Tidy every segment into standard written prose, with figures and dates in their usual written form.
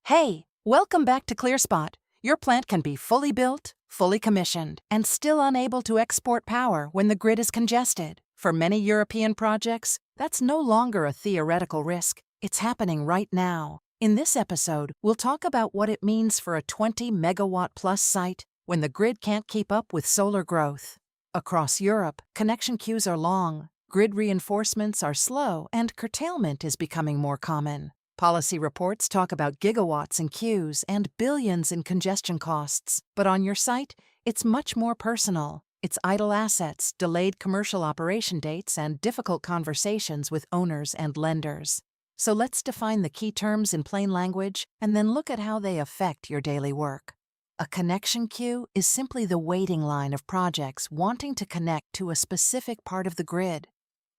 Hey, welcome back to ClearSpot. Your plant can be fully built, fully commissioned, and still unable to export power when the grid is congested. For many European projects, that's no longer a theoretical risk. It's happening right now. In this episode, we'll talk about what it means for a 20 megawatt plus site when the grid can't keep up with solar growth. Across Europe, connection queues are long, grid reinforcements are slow, and curtailment is becoming more common. Policy reports talk about gigawatts in queues and billions in congestion costs. But on your site, it's much more personal. It's idle assets, delayed commercial operation dates, and difficult conversations with owners and lenders. So let's define the key terms in plain language and then look at how they affect your daily work. A connection queue is simply the waiting line of projects wanting to connect to a specific part of the grid.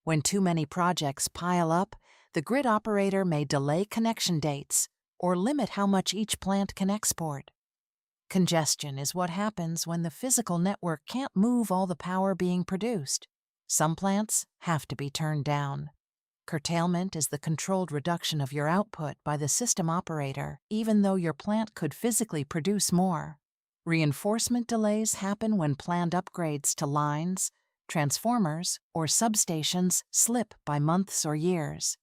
When too many projects pile up, the grid operator may delay connection dates or limit how much each plant can export. Congestion is what happens when the physical network can't move all the power being produced. Some plants have to be turned down. Curtailment is the controlled reduction of your output by the system operator, even though your plant could physically produce more. Reinforcement delays happen when planned upgrades to lines, transformers, or substations slip by months or years.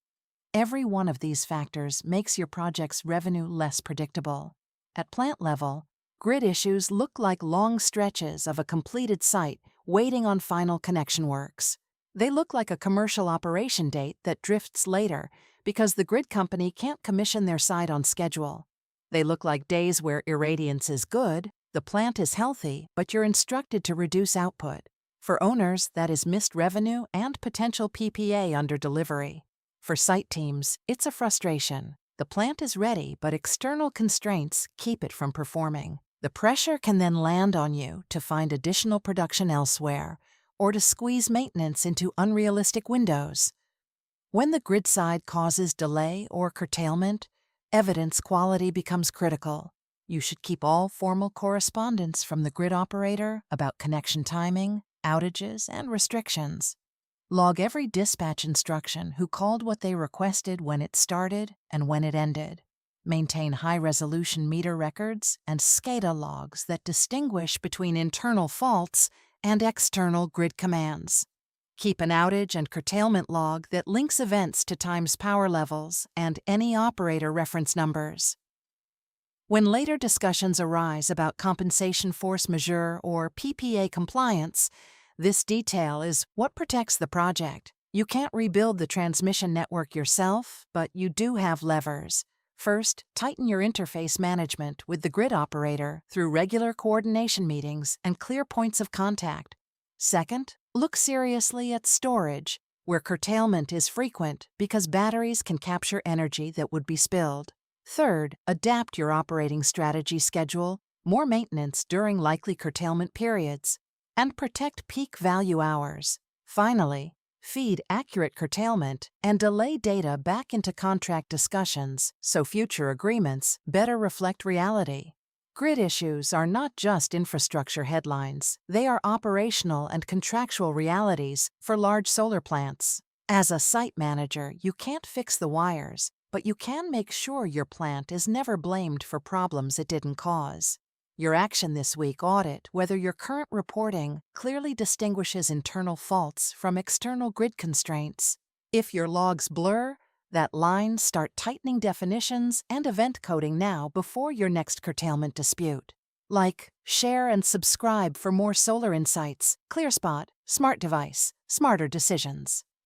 Every one of these factors makes your project's revenue less predictable. At plant level, grid issues look like long stretches of a completed site waiting on final connection works. They look like a commercial operation date that drifts later because the grid company can't commission their site on schedule. They look like days where irradiance is good, the plant is healthy, but you're instructed to reduce output. For owners, that is missed revenue and potential PPA under delivery. For site teams, it's a frustration. The plant is ready, but external constraints keep it from performing. The pressure can then land on you to find additional production elsewhere or to squeeze maintenance into unrealistic windows. When the grid side causes delay or curtailment, evidence quality becomes critical. You should keep all formal correspondence from the grid operator about connection timing, outages, and restrictions. Log every dispatch instruction who called what they requested when it started and when it ended. Maintain high-resolution meter records and SCADA logs that distinguish between internal faults and external grid commands. Keep an outage and curtailment log that links events to times power levels and any operator reference numbers. When later discussions arise about compensation force majeure or PPA compliance, this detail is what protects the project. You can't rebuild the transmission network yourself, but you do have levers. First, tighten your interface management with the grid operator through regular coordination meetings and clear points of contact. Second, look seriously at storage, where curtailment is frequent because batteries can capture energy that would be spilled. Third, adapt your operating strategy schedule, more maintenance during likely curtailment periods, and protect peak value hours. Finally, feed accurate curtailment and delay data back into contract discussions so future agreements better reflect reality. Grid issues are not just infrastructure headlines, they are operational and contractual realities for large solar plants. As a site manager, you can't fix the wires, but you can make sure your plant is never blamed for problems it didn't cause. Your action this week audit whether your current reporting clearly distinguishes internal faults from external grid constraints. If your logs blur, that line, start tightening definitions and event coding now before your next curtailment dispute. Like, share and subscribe for more solar insights. ClearSpot, smart device, smarter decisions.